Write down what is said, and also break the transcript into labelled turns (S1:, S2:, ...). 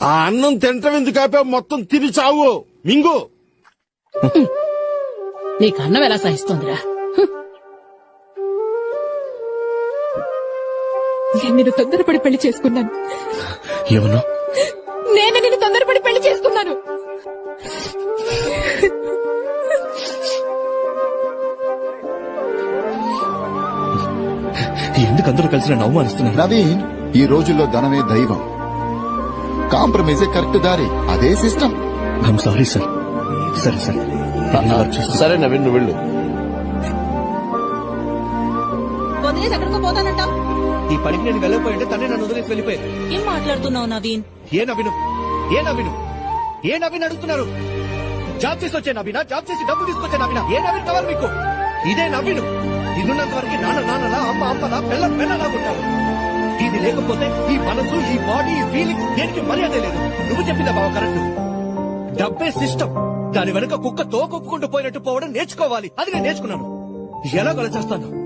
S1: ఆ అన్నం తింటం ఎందుకు ఆపా? మొత్తం తిని చావు. మింగు.
S2: నీకు అన్నం ఎలా సహిస్తోందిరా?
S3: నేను నిన్ను తొందరపడి పెళ్లి చేసుకున్నాను.
S4: ఏమన్నా?
S3: నేను నిన్ను తొందరపడి పెళ్లి చేసుకున్నాను.
S4: ఎందుకు అందరూ కలిసి నన్ను అవమానిస్తున్నారు?
S5: నవీన్, ఈ రోజుల్లో ధనమే దైవం. కాంప్రమైజే కరెక్ట్ దారి. అదే సిస్టమ్.
S4: I'm sorry sir. సరే సరే
S1: సరే నవీన్, నువ్వు వెళ్ళు.
S6: వదిలేసి ఎక్కడికో పోతానంటావు?
S4: ఈ పనికి నేను వెళ్ళిపోయింటే తనే నన్ను వదిలేసి వెళ్ళిపోయాను.
S6: ఏం మాట్లాడుతున్నావు నవీన్?
S4: ఏ నవీన్ అడుగుతున్నారు? జాబ్ చేసి వచ్చే నవీనా? జాబ్ చేసి డబ్బు తీసుకొచ్చే నవీనా? ఏ నవీన్ కావాలి మీకు? ఇదే నవీను. ఇదున్నంత వరకు నాన్నలా, అమ్మలా, పెళ్ళలా ఉంటారు. ఇది లేకపోతే ఈ మనసు, ఈ బాడీ, ఈ ఫీలింగ్స్ దేనికి మర్యాద లేదు. నువ్వు చెప్పిందా బావ కరెక్ట్. డబ్బే సిస్టమ్. దాని వెనుక కుక్క తోకొప్పుకుంటూ పోయినట్టు పోవడం నేర్చుకోవాలి. అది నేను నేర్చుకున్నాను. ఎలాగోలా చేస్తాను.